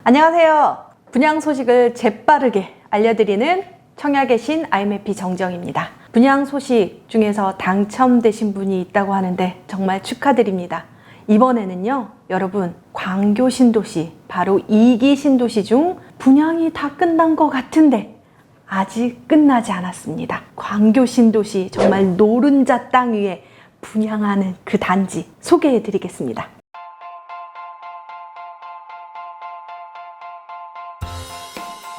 안녕하세요. 분양 소식을 재빠르게 알려드리는 청약의 신 IMFP 정정입니다. 분양 소식 중에서 당첨되신 분이 있다고 하는데 정말 축하드립니다. 이번에는요, 여러분, 광교 신도시, 바로 2기 신도시 중 분양이 다 끝난 것 같은데 아직 끝나지 않았습니다. 광교 신도시, 정말 노른자 땅 위에 분양하는 그 단지 소개해 드리겠습니다.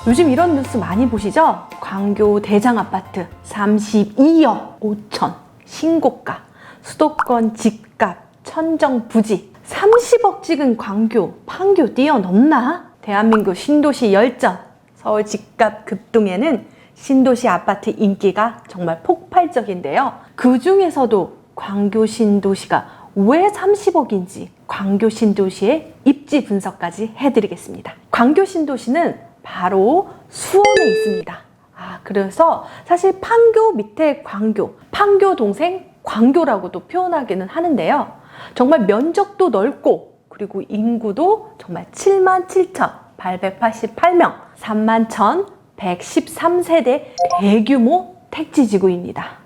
요즘 이런 뉴스 많이 보시죠? 광교 대장아파트 32억 5천 신고가, 수도권 집값 천정 부지 30억 찍은 광교, 판교 뛰어넘나? 대한민국 신도시 열전, 서울 집값 급등에는 신도시 아파트 인기가 정말 폭발적인데요. 그 중에서도 광교 신도시가 왜 30억인지 광교 신도시의 입지 분석까지 해드리겠습니다. 광교 신도시는 바로 수원에 있습니다. 그래서 사실 판교 밑에 광교, 판교 동생 광교라고도 표현하기는 하는데요. 정말 면적도 넓고 그리고 인구도 정말 77,888명, 31,113세대 대규모 택지지구입니다.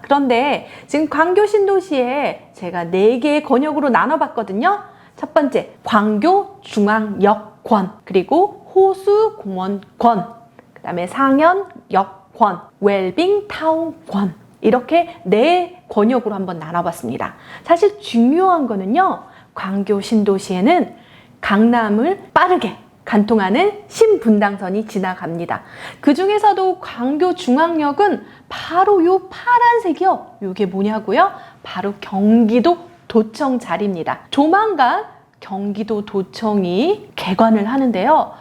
그런데 지금 광교 신도시에 제가 4개의 권역으로 나눠봤거든요. 첫 번째, 광교 중앙역권, 그리고 호수공원권, 그 다음에 상현역권, 웰빙타운권, 이렇게 4권역으로 한번 나눠봤습니다. 사실 중요한 거는요, 광교 신도시에는 강남을 빠르게 관통하는 신분당선이 지나갑니다. 그 중에서도 광교 중앙역은 바로 요 파란색이요. 이게 뭐냐고요? 바로 경기도 도청 자리입니다. 조만간 경기도 도청이 개관을 하는데요.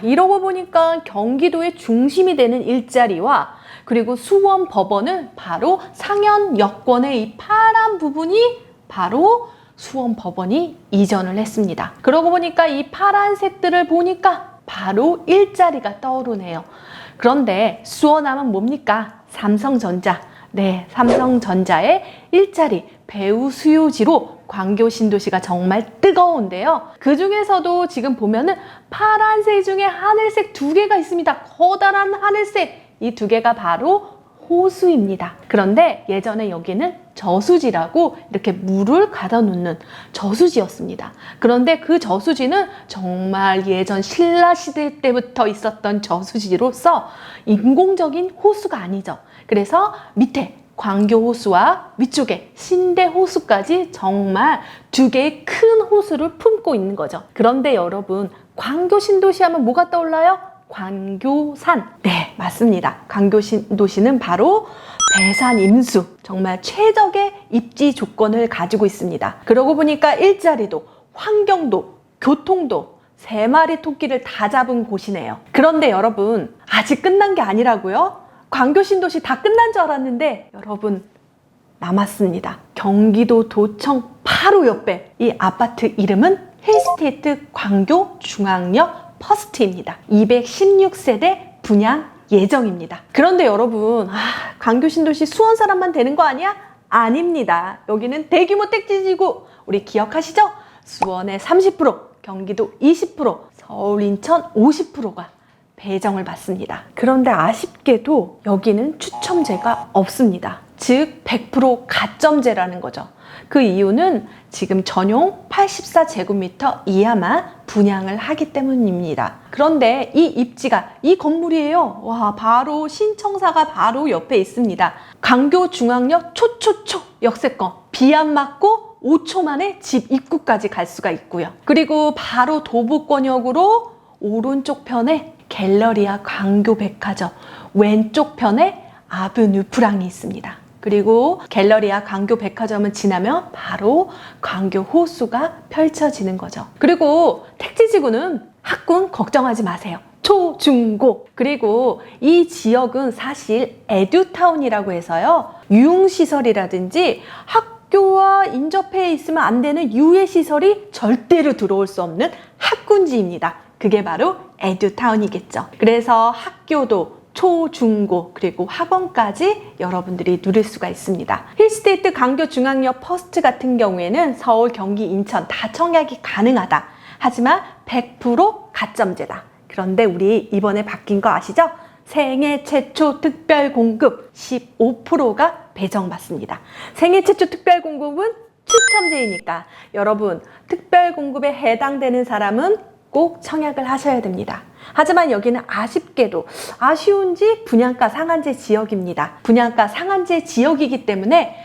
이러고 보니까 경기도의 중심이 되는 일자리와 그리고 수원 법원은 바로 상현 여권의 이 파란 부분이 바로 수원 법원이 이전을 했습니다. 그러고 보니까 이 파란색들을 보니까 바로 일자리가 떠오르네요. 그런데 수원하면 뭡니까? 삼성전자. 네, 삼성전자의 일자리, 배우 수요지로 광교 신도시가 정말 뜨거운데요. 그 중에서도 지금 보면은 파란색 중에 하늘색 2개가 있습니다. 커다란 하늘색, 이 2개가 바로 호수입니다. 그런데 예전에 여기는 저수지라고 이렇게 물을 가둬 놓는 저수지였습니다. 그런데 그 저수지는 정말 예전 신라시대 때부터 있었던 저수지로서 인공적인 호수가 아니죠. 그래서 밑에 광교 호수와 위쪽에 신대 호수까지 정말 2개의 큰 호수를 품고 있는 거죠. 그런데 여러분, 광교 신도시 하면 뭐가 떠올라요? 광교산. 네, 맞습니다. 광교 신도시는 바로 배산 임수, 정말 최적의 입지 조건을 가지고 있습니다. 그러고 보니까 일자리도, 환경도, 교통도 3마리 토끼를 다 잡은 곳이네요. 그런데 여러분, 아직 끝난 게 아니라고요? 광교 신도시 다 끝난 줄 알았는데 여러분, 남았습니다. 경기도 도청 바로 옆에 이 아파트 이름은 힐스테이트 광교 중앙역 퍼스트입니다. 216세대 분양 예정입니다. 그런데 여러분, 광교 신도시 수원 사람만 되는 거 아니야? 아닙니다. 여기는 대규모 택지지구, 우리 기억하시죠? 수원의 30%, 경기도 20%, 서울, 인천 50%가 배정을 받습니다. 그런데 아쉽게도 여기는 추첨제가 없습니다. 즉 100% 가점제라는 거죠. 그 이유는 지금 전용 84제곱미터 이하만 분양을 하기 때문입니다. 그런데 이 입지가 이 건물이에요. 바로 신청사가 바로 옆에 있습니다. 광교 중앙역 초초초 역세권, 비 안 맞고 5초 만에 집 입구까지 갈 수가 있고요. 그리고 바로 도보권역으로 오른쪽 편에 갤러리아 광교 백화점, 왼쪽 편에 아브뉴 프랑이 있습니다. 그리고 갤러리아 광교 백화점을 지나면 바로 광교 호수가 펼쳐지는 거죠. 그리고 택지지구는 학군 걱정하지 마세요. 초, 중, 고. 그리고 이 지역은 사실 에듀타운이라고 해서요, 유흥시설이라든지 학교와 인접해 있으면 안 되는 유해시설이 절대로 들어올 수 없는 학군지입니다. 그게 바로 에듀타운이겠죠. 그래서 학교도 초, 중, 고, 그리고 학원까지 여러분들이 누릴 수가 있습니다. 힐스테이트 광교 중앙역 퍼스트 같은 경우에는 서울, 경기, 인천 다 청약이 가능하다. 하지만 100% 가점제다. 그런데 우리 이번에 바뀐 거 아시죠? 생애 최초 특별 공급 15%가 배정받습니다. 생애 최초 특별 공급은 추첨제이니까 여러분 특별 공급에 해당되는 사람은 꼭 청약을 하셔야 됩니다. 하지만 여기는 아쉽게도 아쉬운지 분양가 상한제 지역입니다. 분양가 상한제 지역이기 때문에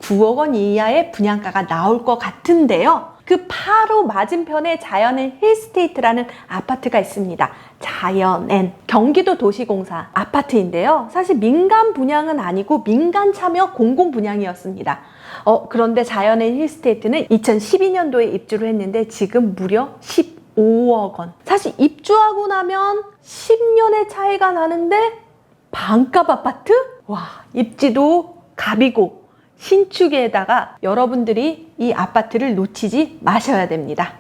9억 원 이하의 분양가가 나올 것 같은데요. 그 바로 맞은편에 자연엔 힐스테이트라는 아파트가 있습니다. 자연엔 경기도 도시공사 아파트인데요. 사실 민간 분양은 아니고 민간 참여 공공 분양이었습니다. 그런데 자연엔 힐스테이트는 2012년도에 입주를 했는데 지금 무려 15억 원. 사실 입주하고 나면 10년의 차이가 나는데 반값 아파트? 와, 입지도 갑이고 신축에다가 여러분들이 이 아파트를 놓치지 마셔야 됩니다.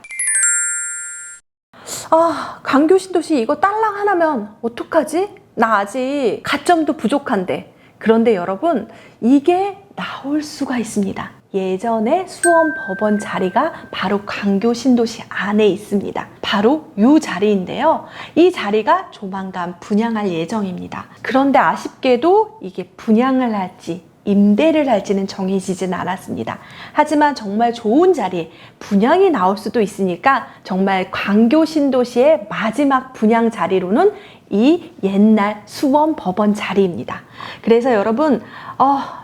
광교 신도시 이거 딸랑 하나면 어떡하지? 나 아직 가점도 부족한데. 그런데 여러분 이게 나올 수가 있습니다. 예전에 수원 법원 자리가 바로 광교 신도시 안에 있습니다. 바로 이 자리인데요. 이 자리가 조만간 분양할 예정입니다. 그런데 아쉽게도 이게 분양을 할지 임대를 할지는 정해지진 않았습니다. 하지만 정말 좋은 자리에 분양이 나올 수도 있으니까 정말 광교 신도시의 마지막 분양 자리로는 이 옛날 수원 법원 자리입니다. 그래서 여러분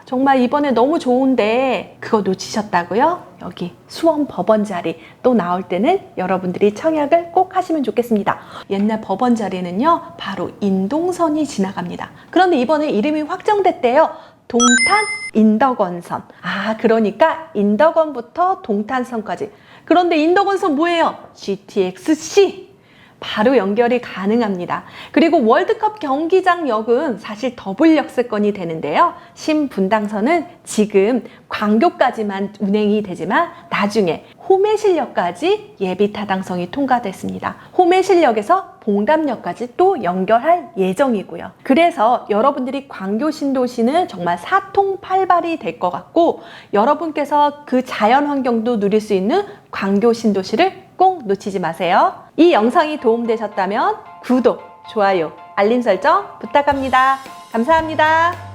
정말 이번에 너무 좋은데 그거 놓치셨다고요? 여기 수원 법원 자리 또 나올 때는 여러분들이 청약을 꼭 하시면 좋겠습니다. 옛날 법원 자리는요 바로 인동선이 지나갑니다. 그런데 이번에 이름이 확정됐대요. 동탄 인덕원선. 그러니까 인덕원부터 동탄선까지. 그런데 인덕원선 뭐예요? GTX-C. 바로 연결이 가능합니다. 그리고 월드컵 경기장역은 사실 더블 역세권이 되는데요. 신분당선은 지금 광교까지만 운행이 되지만 나중에 호매실역까지 예비 타당성이 통과됐습니다. 호매실역에서 봉담역까지 또 연결할 예정이고요. 그래서 여러분들이 광교 신도시는 정말 사통팔발이 될 것 같고 여러분께서 그 자연 환경도 누릴 수 있는 광교 신도시를 꼭 놓치지 마세요. 이 영상이 도움되셨다면 구독, 좋아요, 알림 설정 부탁합니다. 감사합니다.